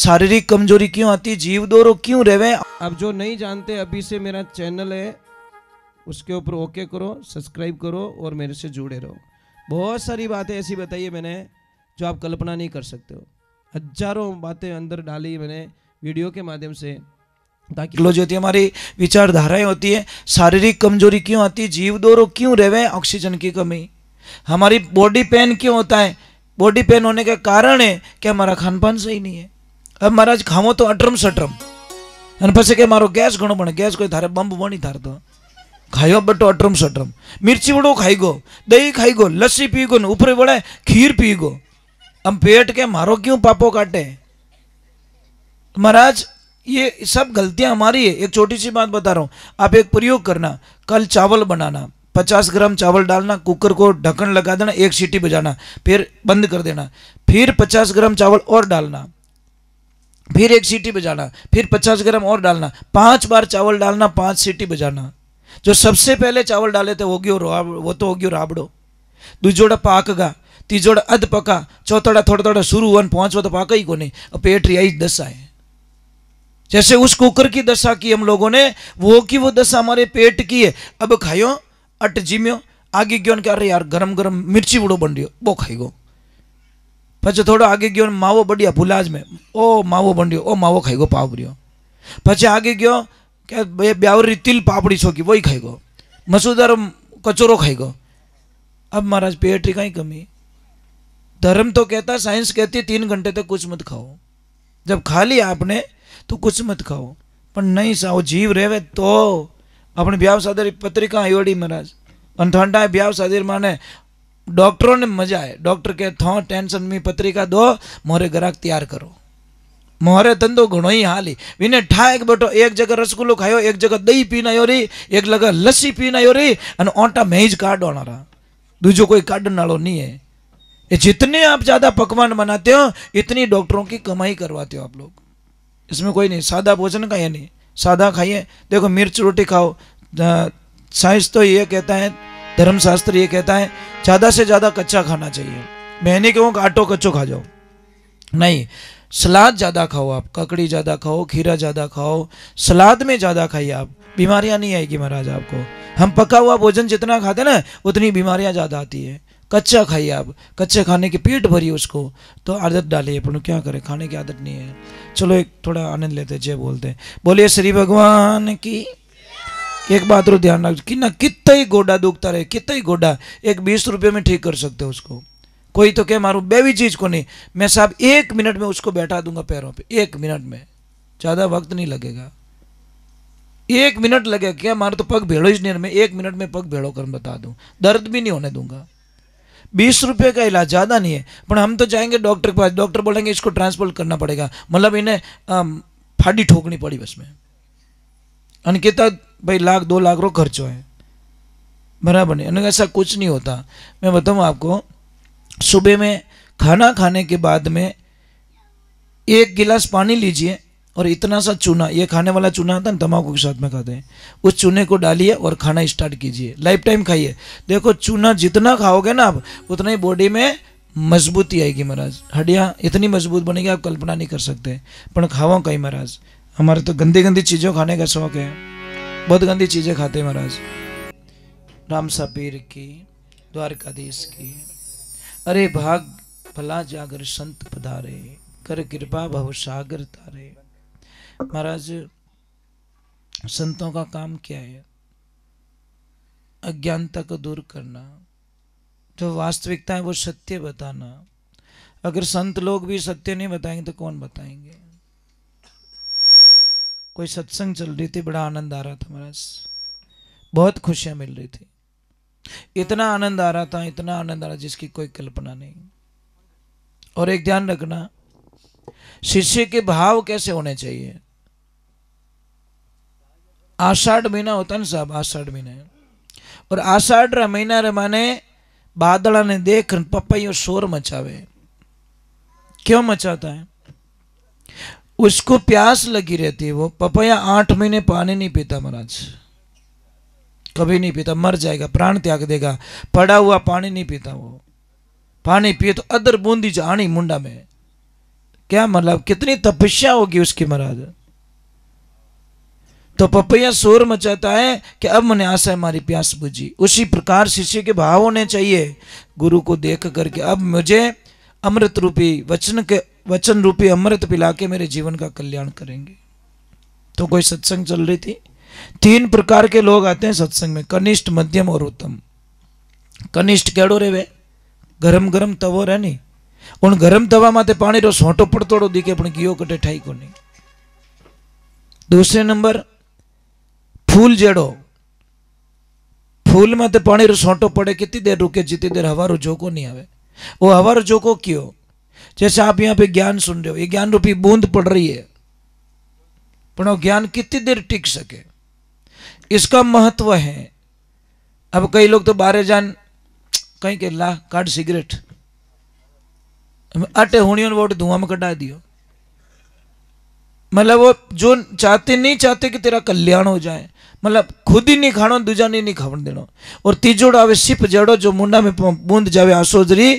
शारीरिक कमजोरी क्यों आती, जीव दौरो क्यों रेवे। अब जो नहीं जानते अभी से मेरा चैनल है उसके ऊपर ओके करो, सब्सक्राइब करो और मेरे से जुड़े रहो। बहुत सारी बातें ऐसी बताई है मैंने जो आप कल्पना नहीं कर सकते हो। हजारों बातें अंदर डाली मैंने वीडियो के माध्यम से, ताकि जो होती है हमारी विचारधाराएं होती है। शारीरिक कमजोरी क्यों आती, जीव दौरो क्यों रेवे, ऑक्सीजन की कमी। हमारी बॉडी पेन क्यों होता है, बॉडी पेन होने का कारण है कि हमारा खान पान सही नहीं है। अब महाराज खावो तो अटरम सटरम અને પછી કે મારો ગેસ ઘણો બને, ગેસ કોઈ ધારે બંબ બની ધારતો ખાયો બટો અટરમ સટરમ, મિર્ચી વડો ખાઈ ગો, દહીં ખાઈ ગો, લસ્સી પી ગો, ऊपर वड़े खीर पी गो। हम पेट के मारो क्यों पापो काटे। महाराज ये सब गलतियां हमारी है। एक छोटी सी बात बता रहा हूँ, आप एक प्रयोग करना, कल चावल बनाना, 50 ग्राम चावल डालना, कुकर को ढक्कन लगा देना, एक सीटी बजाना, फिर बंद कर देना, फिर 50 ग्राम चावल और डालना, फिर एक सीटी बजाना, फिर 50 ग्राम और डालना, 5 बार चावल डालना, 5 सीटी बजाना। जो सबसे पहले चावल डाले थे वो तो हो गयो राबड़ो, दूजोड़ा पाकगा, तीजोड़ा अध पका, चौथोड़ा थोड़ा थोड़ा शुरू हुआ, 5वां तो पाका ही को नहीं। अब पेट रियाई दशा है। जैसे उस कुकर की दशा की हम लोगों ने, वो की वो दशा हमारे पेट की है। अब खायो अट जिम्यो, आगे गयो क्या, अरे यार गरम गरम मिर्ची बड़ो बन रही वो खाई गो। पछे थोड़ा आगे गयो मावो बढ़िया भुलाज में, ओ मावो बन रही, ओ मावो खाई गो पावरियो। पछे आगे गयो क्या, ब्यावरी तिल पापड़ी छोकी वही खाई गो, मसूदार कचोरो खाई गो। अब महाराज पेट की कहीं कमी। धर्म तो कहता, साइंस कहती है 3 घंटे तक कुछ मत खाओ। जब खा लिया आपने तो कुछ मत खाओ, पर नहीं साओ जीव रेवे तो। अपने ब्याह शादी पत्रिका आयोड़ी महाराज ठंडा ब्याह शादी माने डॉक्टरों ने मजा है। डॉक्टर के थो टेंशन में पत्रिका दो, मोरे ग्राहक तैयार करो, मोरे धंधो घणो ही हाली। विने ठाक बैठो, एक जगह रसगुल्लो खायो, एक जगह दही पीना यो री, एक जगह लस्सी पीना यो री, अने ओंटा मेज काढ़ना रहा, दूजो कोई काढ़ने वालो नहीं है। ये जितने आप ज्यादा पकवान बनाते हो इतनी डॉक्टरों की कमाई करवाते हो आप लोग। इसमें कोई नहीं, सादा भोजन का ये नहीं, सादा खाइए। देखो मिर्च रोटी खाओ, साइंस तो ये कहता है, धर्मशास्त्र ये कहता है ज़्यादा से ज़्यादा कच्चा खाना चाहिए। मैं नहीं कहूँ कि आटो कच्चो खा जाओ, नहीं, सलाद ज़्यादा खाओ, आप ककड़ी ज़्यादा खाओ, खीरा ज़्यादा खाओ, सलाद में ज़्यादा खाइए, आप बीमारियाँ नहीं आएगी महाराज आपको। हम पका हुआ भोजन जितना खाते ना उतनी बीमारियाँ ज़्यादा आती है। कच्चा खाइए आप, कच्चे खाने के पेट भरिए उसको, तो आदत डालिए, पर क्या करें, खाने की आदत नहीं है। चलो एक थोड़ा आनंद लेते, जय बोलते, बोलिए श्री भगवान की। एक बात रो ध्यान रख कि ना कितना ही गोडा दुखता रहे, कितना ही गोडा, एक 20 रुपये में ठीक कर सकते हो उसको। कोई तो क्या मारू बेवी चीज को नहीं, मैं साहब 1 मिनट में उसको बैठा दूंगा पैरों पे, 1 मिनट में, ज्यादा वक्त नहीं लगेगा, 1 मिनट लगेगा। क्या मारो तो पग भेड़ो ही नहीं, मैं 1 मिनट में पग भेड़ो कर बता दूं, दर्द भी नहीं होने दूंगा। 20 रुपये का इलाज ज़्यादा नहीं है, पर हम तो जाएंगे डॉक्टर के पास, डॉक्टर बोलेंगे इसको ट्रांसप्लांट करना पड़ेगा, मतलब इन्हें फाड़ी ठोकनी पड़ी बस में, अनकिता भाई 1-2 लाख रो खर्चो है, बराबर नहीं। ऐसा कुछ नहीं होता। मैं बताऊँ आपको, सुबह में खाना खाने के बाद में 1 गिलास पानी लीजिए और इतना सा चूना, ये खाने वाला चूना आता है ना तंबाकू के साथ में खाते हैं, उस चूने को डालिए और खाना स्टार्ट कीजिए, लाइफ टाइम खाइए। देखो चूना जितना खाओगे ना आप, उतना ही बॉडी में मजबूती आएगी महाराज, हड्डियाँ इतनी मजबूत बनेगी आप कल्पना नहीं कर सकते। पर खाओ कहीं महाराज, हमारे तो गंदी गंदी चीज़ों खाने का शौक है, बहुत गंदी चीज़ें खाते हैं महाराज। राम सापीर की, द्वारकाधीश की। अरे भाग भला जागर संत पधारे, कर कृपा भव सागर तारे। महाराज संतों का काम क्या है, अज्ञानता को दूर करना, जो वास्तविकता है वो सत्य बताना। अगर संत लोग भी सत्य नहीं बताएंगे तो कौन बताएंगे। कोई सत्संग चल रही थी, बड़ा आनंद आ रहा था महाराज, बहुत खुशियां मिल रही थी, इतना आनंद आ रहा था, इतना आनंद आ रहा जिसकी कोई कल्पना नहीं। और एक ध्यान रखना, शिष्य के भाव कैसे होने चाहिए। आषाढ़ महीना होता है ना साहब, आषाढ़ महीना, और आषाढ़ महीना रे माने बादला ने देख पपैयो शोर मचावे। क्यों मचाता है, उसको प्यास लगी रहती है। वो पपैया 8 महीने पानी नहीं पीता महाराज, कभी नहीं पीता, मर जाएगा, प्राण त्याग देगा, पड़ा हुआ पानी नहीं पीता। वो पानी पिए तो अदर बूंदी जानी मुंडा में, क्या मतलब कितनी तपस्या होगी उसकी महाराज। तो पपैया शोर मचाता है कि अब मैंने आशा है हमारी प्यास बुझी। उसी प्रकार शिष्य के भाव होने चाहिए गुरु को देख करके अब मुझे अमृत रूपी वचन रूपी अमृत पिला के मेरे जीवन का कल्याण करेंगे। तो कोई सत्संग चल रही थी, 3 प्रकार के लोग आते हैं सत्संग में, कनिष्ठ, मध्यम और उत्तम। कनिष्ठ केड़ो रे वे गरम गरम तवो रे नहीं, उन गरम तवा माते पानी रो सोटो पड़तोड़ो दिखे पण गियो कटे ठाई को नहीं। दूसरे नंबर फूल जेड़ो, फूल माते पानी रो सोटो पड़े कितनी देर रुके जितनी देर हवा रो झोंको नहीं आवे। वो हवा रो झोंको क्यों? जैसे आप यहाँ पे ज्ञान सुन रहे हो, ये ज्ञान रूपी बूंद पड़ रही है, पर वो ज्ञान कितनी देर टिक सके इसका महत्व है। अब कई लोग तो बारे जान कहीं के ला काट सिगरेट अटे हुणियों वोट धुआं में कटा दियो। मतलब वो जो नहीं चाहते कि तेरा कल्याण हो जाए, मतलब खुद ही नहीं खानो दूजा नहीं खावन देनो। और तीजोड़ आवे सिप जड़ो जो मुंडा में बूंद जावे आसोजरी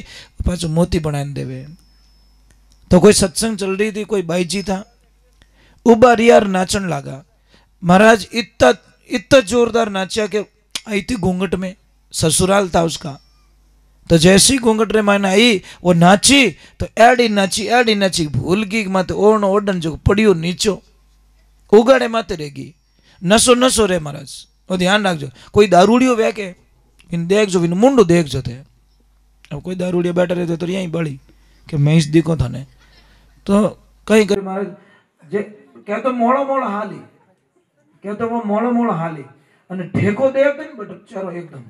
पाछो मोती बनाए देवे। तो कोई सत्संग चल रही थी, कोई भाई जी था उबा रियार नाचन लागा। महाराज इतना जोरदार नाचा कि आई थी घूंघट में, ससुराल था उसका। तो जैसी घूंघट रे मायने आई वो नाची तो एडी नाची भूल गई माते ओढ़ ओढ़न जो पड़ियो नीचो उगाड़े माते रहेगी। नसो रे महाराज वो ध्यान रखजो। कोई दारूड़ियो वे के इन देख जो इन मुंडो देख जो थे। अब कोई दारूड़ियो बैठा रहते तो यहीं बड़ी कि मैं इस दिखो थाने तो कहीं कर महाराज जे क्या तो मोड़ो हाली, क्या तो वो मोड़ो हाली અને ઠેકો દે ને બટ ચારો एकदम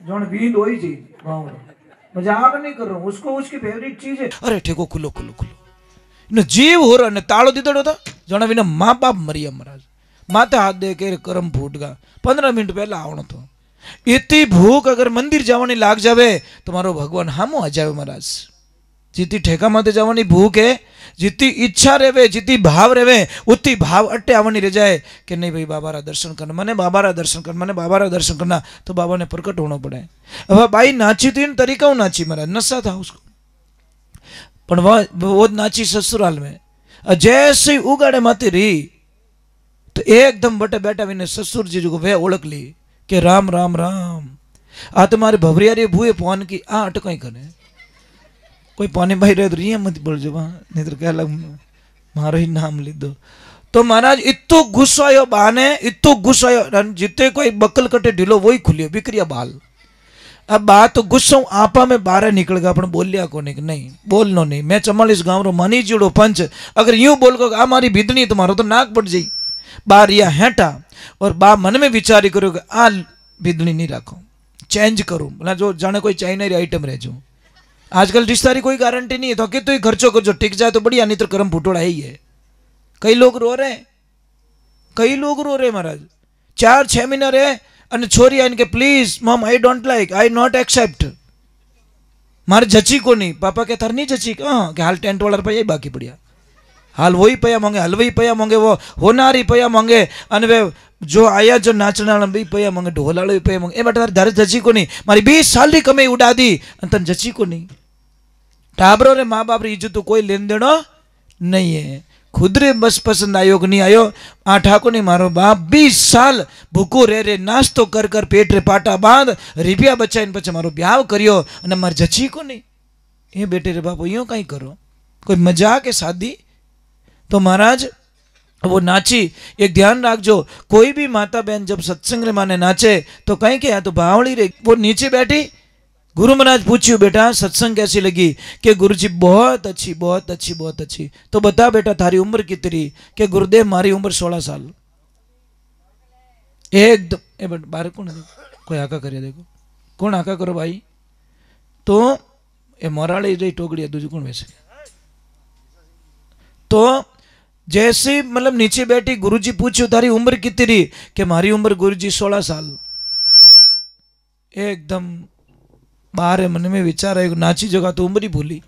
जोन बींद होई जी गांव मजाक नहीं कर रहा हूं, उसको उसकी फेवरेट चीज है। अरे ठेको खुलो ने जीव हो रहा ने ताड़ो दीदड़ो था जणा विना माँ बाप मरिया महाराज माथे हाथ दे के करम फूट गा 15 मिनट पहला आवणो तो। इतनी भूख अगर मंदिर जावानी लाग जावे तो मारो भगवान हामो आ जावे महाराज। जितनी ठेका माते जावानी भूख है, जितनी इच्छा रेवे, जितनी भाव रेवे उतनी भाव अट्टे आवनी रह जाए कि नहीं भाई बाबारा दर्शन करना, मैंने बाबारा दर्शन करना, मैंने बाबारा दर्शन करना, तो बाबा ने प्रकट होना पड़े। अब भाई नाची तो इन तरीका नाची महाराज, नशा था उसको पर वो नाची ससुराल में। जैसे ही उगाड़े माती रही तो एकदम बटे बैठा विने ससुर जी को वे ओळख ली कि राम राम राम आ तुम्हारे भवरियारी भूए फोन की आ अटक करे कोई पानी भाई रहे तो रिया मत बोल जो नहीं तो क्या लग मारो ही नाम ली दो। तो महाराज इतो गुस्सा आयो बाने, इतो गुस्सा आयो जिते कोई बकल कटे ढीलो वही खुलियो बिक्रिया बाल। अब बात तो गुस्सा आपा में बाहर निकल गया अपन बोलिया को नहीं बोलनो नहीं। मैं 44 गांव रो मानी जीड़ो पंच अगर यूं बोल को आ मारी बिदनी तुम्हारो तो नाक पड़ जाई बार या हेटा और बा मन में विचारी करो कि आ बिदनी नहीं रखो चेंज करो मतलब जो जाने कोई चाइना आइटम रह जो। आजकल रिश्ता की कोई गारंटी नहीं है तो कि खर्चो कर जो टिक जाए तो बढ़िया नहीं तो कर्म फुटोड़ा ही है। कई लोग रो रहे महाराज 4-6 महीना रहे અને छोरी आइन के please mum I don't like I not accept मारे जची को नहीं पापा के थार नहीं जची हाँ कि हाल टेंट वाला रुपया बाकी पड़िया हाल वही पया मांगे हलवाई पया मांगे वो होनारी पया मांगे अने वे जो आया जो नाचने वाला भी पया मांगे ढोल वाला भी पया मांगे ए बेटा धारे जची को नहीं मारी 20 साल की कमाई उड़ा दी तन जची को नहीं। टाबरो रे माँ बाप री इज्जत तो कोई लेन देनो नहीं है। खुद रे बस पसंद आयो कि नहीं आयो आ ठाकुर नहीं मारो बाप 20 साल भूखो रे नाश्तो कर कर पेट रे पाटा बांध रुपया बचाईने पछे मारो ब्याह करियो अने मार जची को नहीं ए बेटे रे बाप यो कई करो कोई मजाक है शादी। तो महाराज वो नाची एक ध्यान रखजो कोई भी माता बहन जब सत्संग रे माने नाचे तो कहीं के तो बावड़ी रे वो नीचे बैठी गुरु महाराज पूछ्યું बेटा सत्संग कैसी लगी कि गुरुजी बहुत अच्छी बहुत अच्छी बहुत अच्छी। तो बता बेटा थारी उम्र कितनी कि गुरुदेव मारी उम्र 16 साल। एकदम ए बट बाहर कौन है कोई आका करिए देखो कौन आका करो भाई। तो ए मोराड़ी रे टोकड़ी दूसरी कौन वैसे तो जैसे मतलब नीचे बैठी गुरुजी पूछ्યું थारी उम्र कितनी कि मारी उम्र गुरुजी 16 साल। एकदम बारे मन में विचार आयो नाची जगह तो उम्र ही भूली।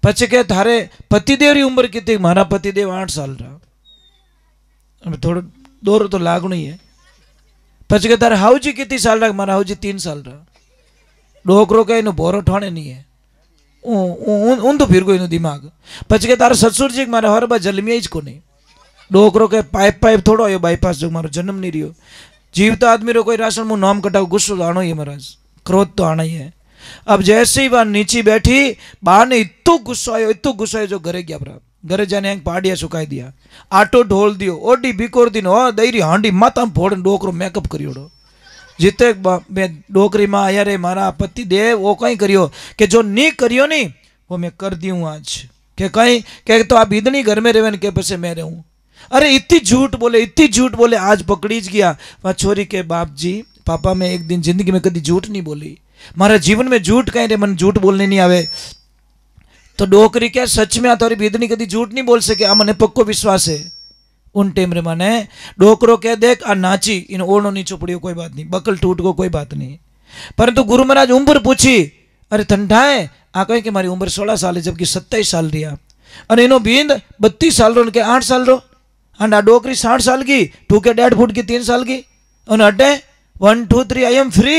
पछे के थारे पतिदेव री उम्र कितनी मारा पतिदेव 8 साल रहा अब थोड़ा दौर तो लागणो ही है। पछे के थारे हाउजी कितनी साल रहा मारा हाउजी 3 साल रहा। डोकरो कहीं नो बोरो ठोने नहीं है ઊંધું ફીર ગયું દિમાગ. પછી કે તારા સસુરજી મારે હરબા જલમ્યા જ કોને. ડોકરો કે પાઇપ થોડો આવ્યો બાયપાસ જો મારો જન્મ નહીં રહ્યો. जीवता आदमी रो कोई राशन मुँह नाम कटाओ गुस्सो तो आना ही है महाराज, क्रोध तो आना ही है. अब जैसे ही वह नीचे बैठी बाहर ने इतो गुस्सा आयो जो घरे गया भरा. घरे जाने पाडिया सुकाई दिया, आटो ढोल दियो, ओडी बिकोर दिन दईरी हांडी माता फोड़ डोकरो मेकअप करियो. जिते डोकरी में आया रे मारा पति देव वो कहीं करियो कि जो नहीं करियो नहीं वो मैं कर दी हूँ आज. के कहीं के तो आप इतनी घर में रहे के पसे मैं रहूँ. अरे इतनी झूठ बोले आज पकड़ी ज गया. वह छोरी के बाप जी पापा मैं एक दिन जिंदगी में कभी झूठ नहीं बोली, मारा जीवन में झूठ कहीं रे मन झूठ बोलने नहीं आवे. तो डोकरी क्या सच में आ तारी बीदनी कभी झूठ नहीं बोल सके, आ मने पक्को विश्वास है. उन टाइम रे माने डोकरो कह देख आ नाची इन ओढ़ो नहीं चुपड़ियो कोई बात नहीं, बकल टूट को कोई बात नहीं. परंतु गुरु महाराज उम्र पूछी, अरे ठंडा है आ कहीं कि मारी उम्र 16 साल है जबकि 27 साल रिया. और इनो बींद 32 साल रो के 8 साल रो. आ डोकरी 60 साल की, टूके 1.5 फुट की 3 साल की. और अटे 1 2 3 आई एम फ्री.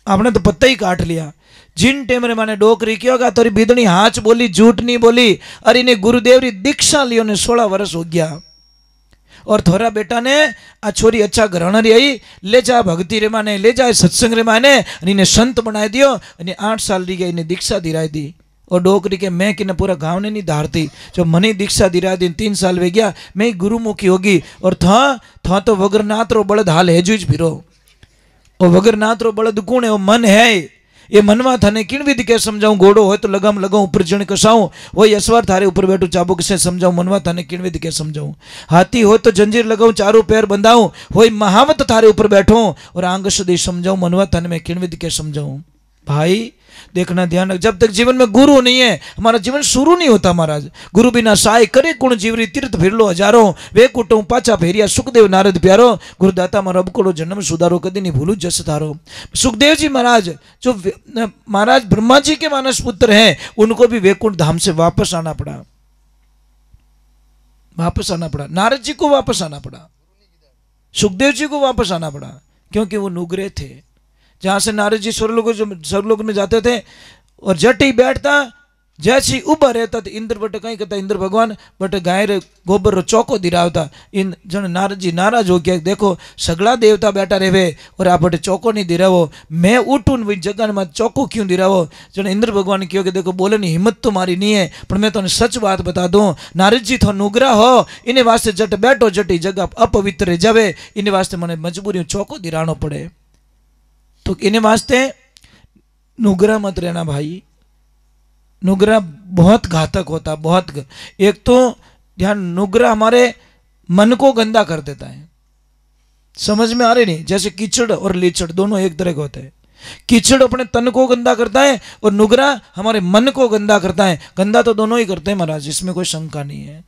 आपने तो पत्ता ही काट लिया. जिन टेम रे माने डोकरी क्यों गा तोरी बीदनी हाच बोली, झूठ नहीं बोली. अरे इन्हें गुरुदेव री दीक्षा लियो ने 16 वर्ष हो गया. और थोड़ा बेटा ने आ छोरी अच्छा घराना री आई ले जा भक्ति रे माने, ले जा सत्संग रे माने, इन्हें संत बनाई दियो. 8 साल री गई इन्हें दीक्षा दिराई दी. और डोकरी के मैं कि न पूरा गांव ने नहीं धारती, जो मनी दीक्षा दिरा दिन 3 साल वे गया मैं गुरुमुखी होगी. और था तो वगर नाथ रो बड़द हाल है जुज फिरो. और वगर नाथ रो बड़द कौन है? वो मन है. ये मनवा थाने किन विधि के समझाऊं. घोड़ो हो तो लगाम लगाऊं ऊपर जण कसाऊं, वही असवार थारे ऊपर बैठू चाबुक से समझाऊं. मनवा थाने किन विधि के समझाऊं. हाथी हो तो जंजीर लगाऊं चारों पैर बंधाऊं, वही महावत थारे ऊपर बैठूं और आंग सदी समझाऊं. मनवा थाने में किन विधि के समझाऊं. भाई देखना ध्यान रख, जब तक जीवन में गुरु नहीं है हमारा जीवन शुरू नहीं होता महाराज. गुरु बिना सहाय करे गुण जीवरी तीर्थ फिर लो हजारों, वे कुटुं पाचा फेरिया सुखदेव नारद प्यारो. गुरुदाता मारो अबकोड़ो जन्म सुधारो कदी नहीं भूलू जस थारो. सुखदेव जी महाराज जो महाराज ब्रह्मा जी के मानस पुत्र हैं उनको भी वैकुंठ धाम से वापस आना पड़ा. नारद जी को वापस आना पड़ा, सुखदेव जी को वापस आना पड़ा, क्योंकि वो नुग्रे थे. जहां से नारद जी स्वर्गलोक में जाते थे और जट ही बैठता जैसी उबा रहता तो इंद्र बटे कहीं कहता इंद्र भगवान बटे गाय रे गोबर रो चौको दिरावता. इन जन नारद जी नाराज हो गया, देखो सगला देवता बैठा रहे और आप बटे चौको नहीं दिरावो, मैं उठूं वही जगह में चौको क्यों दिरावो. जन इंद्र भगवान क्यों कि देखो बोले नहीं हिम्मत तो मारी नहीं है, पर मैं तो सच बात बता दूं नारद जी तो नुगरा हो इन्हें वास्ते जट बैठो जटी जगह अपवित्र जावे, इन्हें वास्ते मैंने मजबूरी चौको दिरानो पड़े. तो इन्हें वास्ते नुगरा मत रहना भाई. नुगरा बहुत घातक होता, बहुत. एक तो ध्यान नुगरा हमारे मन को गंदा कर देता है. समझ में आ रही नहीं? जैसे कीचड़ और लीचड़ दोनों एक तरह के होते हैं. कीचड़ अपने तन को गंदा करता है और नुगरा हमारे मन को गंदा करता है. गंदा तो दोनों ही करते हैं महाराज, इसमें कोई शंका नहीं है.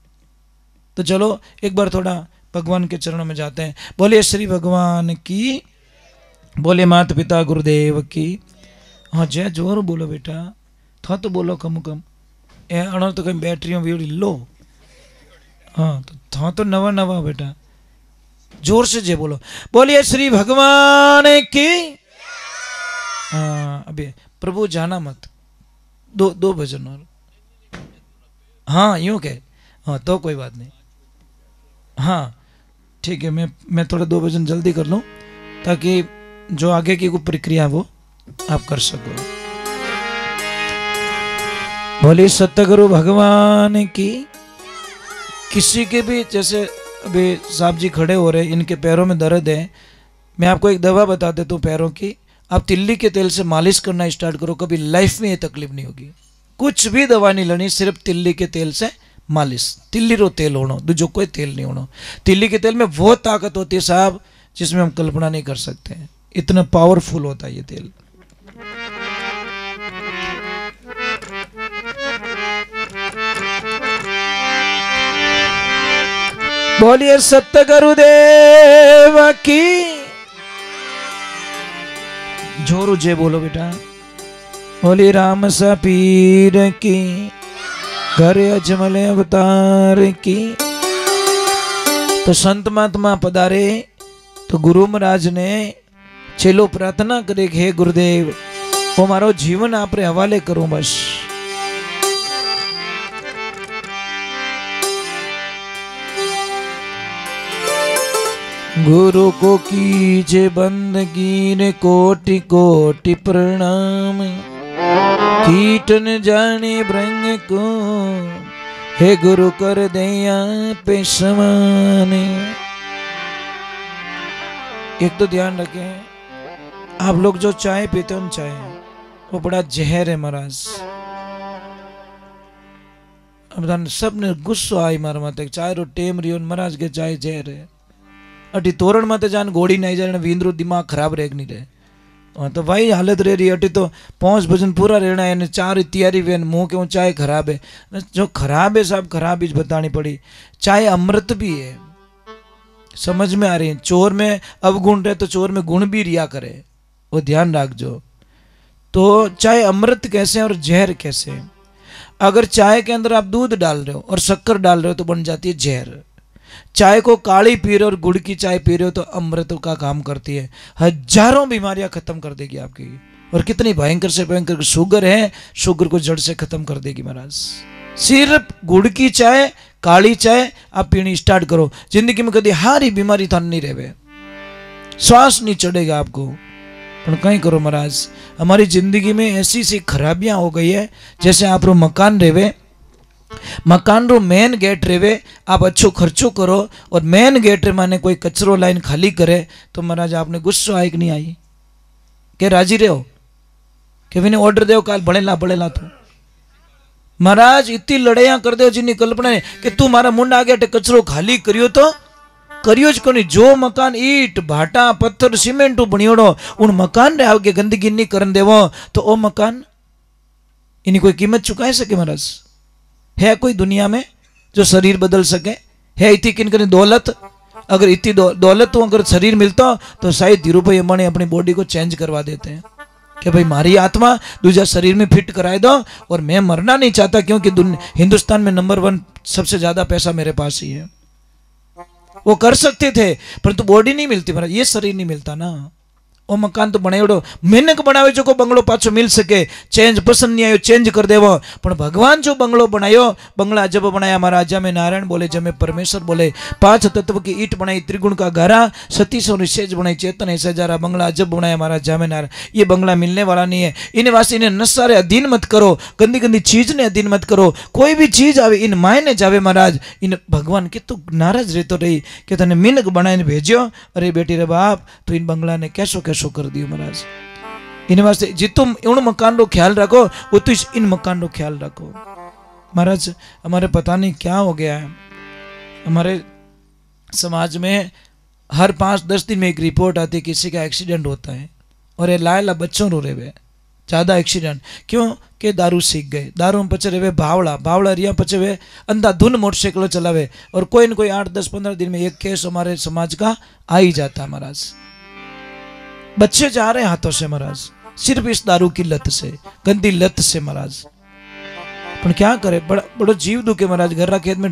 तो चलो एक बार थोड़ा भगवान के चरणों में जाते हैं. बोलिए श्री भगवान की, बोले माता पिता गुरुदेव की. हाँ जय जोर बोलो बेटा, था तो बोलो कम कम. ए अणो तो कहीं बैटरियों वीड़ी लो. हाँ तो था तो नवा नवा बेटा, जोर से जय बोलो. बोलिए श्री भगवान की. हाँ अभी प्रभु जाना मत, दो भजन और. हाँ यूं के, हाँ तो कोई बात नहीं. हाँ ठीक है, मैं थोड़ा 2 भजन जल्दी कर लूँ ताकि जो आगे की कोई प्रक्रिया वो आप कर सको. बोले सतगुरु भगवान की. किसी के भी जैसे अभी साहब जी खड़े हो रहे, इनके पैरों में दर्द है, मैं आपको एक दवा बता देता हूँ पैरों की. आप तिल्ली के तेल से मालिश करना स्टार्ट करो, कभी लाइफ में ये तकलीफ नहीं होगी. कुछ भी दवा नहीं लेनी, सिर्फ तिल्ली के तेल से मालिश. तिल्ली रो तेल होना, दूजो कोई तेल नहीं होना. तिल्ली के तेल में वो ताकत होती है साहब जिसमें हम कल्पना नहीं कर सकते हैं. इतना पावरफुल होता है ये तेल. बोलिए सत्य गुरुदेव की. जोरू जय बोलो बेटा. बोली राम सा पीर की, घर अजमल अवतार की. तो संत महात्मा पधारे तो गुरु महाराज ने चेलो प्रार्थना करे, हे गुरुदेव वो मारो जीवन आप रे हवाले करूं बस। गुरु को कीजे बंदगी ने कोटि कोटि प्रणाम, कीटन जाने ब्रह्म को हे गुरु कर दया पे समाने। एक तो ध्यान रखें, आप लोग जो चाय पीते हो चाय वो बड़ा जहर है महाराज। अब सब ने गुस्सो आई मार माते चाय रो टेम रियो महाराज के चाय जहर है। अटी तोरण माते जान गोड़ी नहीं जाने वींद्रो दिमाग खराब रेग नहीं रहे। हाँ तो भाई हालत रह रही अटी तो 5 भजन पूरा रहना है, 4 तैयारी वे मुंह के चाय खराब है। जो खराब है सब खराब ही बतानी पड़ी। चाय अमृत भी है, समझ में आ रही है। चोर में अवगुण रहे तो चोर में गुण भी रिया करे, वो ध्यान रख जो। तो चाय अमृत कैसे और जहर कैसे? अगर चाय के अंदर आप दूध डाल रहे हो और शक्कर डाल रहे हो तो बन जाती है जहर। चाय को काली पी रहे हो और गुड़ की चाय पी रहे हो तो अमृत का काम करती है, हजारों बीमारियां खत्म कर देगी आपकी। और कितनी भयंकर से भयंकर शुगर है, शुगर को जड़ से खत्म कर देगी महाराज। सिर्फ गुड़ की चाय काली चाय आप पीनी स्टार्ट करो, जिंदगी में कभी हारी बीमारी थान नहीं रहे, श्वास नहीं चढ़ेगा आपको। पर कहीं करो महाराज, हमारी जिंदगी में ऐसी सी खराबियां हो गई है। जैसे आप रो मकान रेवे, मकान रो मेन गेट रेवे, आप अच्छो खर्चो करो और मेन गेट रे माने कोई कचरो लाइन खाली करे तो महाराज आपने गुस्सो आई कि नहीं आई? के राजी रहो कि मैंने ऑर्डर दो काल बड़ेला तू महाराज इतनी लड़ाइयां कर दो जिन्नी कल्पना है कि तू मारा मुंड आ गया कचरो खाली करियो तो करियो ज कोनी। जो मकान ईट भाटा पत्थर सीमेंट बनियोड़ो उन मकान रे आगे गंदगी नहीं करन देवो तो ओ मकान इनी कोई कीमत चुकाए सके महाराज? है कोई दुनिया में जो शरीर बदल सके? है इतनी किन दौलत? अगर इतनी दौलत तो अगर शरीर मिलता तो शायद धीरू भाई अंबानी अपनी बॉडी को चेंज करवा देते हैं कि भाई मारी आत्मा दूसरा शरीर में फिट कराए दो और मैं मरना नहीं चाहता क्योंकि हिंदुस्तान में नंबर 1 सबसे ज्यादा पैसा मेरे पास ही है। वो कर सकते थे परंतु बॉडी नहीं मिलती महाराज, ये शरीर नहीं मिलता ना। ओ मकान तो बनावड़ो मेहनत बनावे जो को बंगलो पाछो मिल सके, चेंज पसंद नहीं आयो चेंज कर देवो। पण भगवान जो बंगलो बनायो, बंगला जब बनाया महाराजा में नारायण बोले जब में परमेश्वर बोले, 5 तत्व की ईट बनाई त्रिगुण का गारा, 37 निषेज बनाई चेतन ऐसा जारा, बंगला जब बनाया महाराजा में नारायण। ये बंगला मिलने वाला नहीं है, इन वास्ते इन्हें नशारे अधीन मत करो, गंदी गंदी चीज ने अधीन मत करो। कोई भी चीज आवे इन मायने जावे महाराज, इन भगवान के तो नाराज रहतो रही कि तने मिनक बनाने भेजो, अरे बेटी रे बाप तो इन बंगला ने कैसो कैसो कर दियो महाराज। इन वास्ते जितु उन मकान रो ख्याल रखो उतु इन मकान रो ख्याल रखो महाराज। हमारे पता नहीं क्या हो गया है, हमारे समाज में हर 5-10 दिन में एक रिपोर्ट आती है किसी का एक्सीडेंट होता है और ये लायला बच्चों रो रहे ज्यादा एक्सीडेंट क्यों के दारू सीख गए, दारू में पचे रहे बावड़ा रिया पचे हुए अंधाधुन मोटरसाइकिल चलावे और कोई न कोई 8-10-15 दिन में एक केस हमारे समाज का आ ही जाता है महाराज। बच्चे जा रहे हैं हाथों से महाराज, सिर्फ इस दारू की लत से, गंदी लत से महाराज। पर क्या करे, बड़ा जीव दुखे महाराज। घर खेत में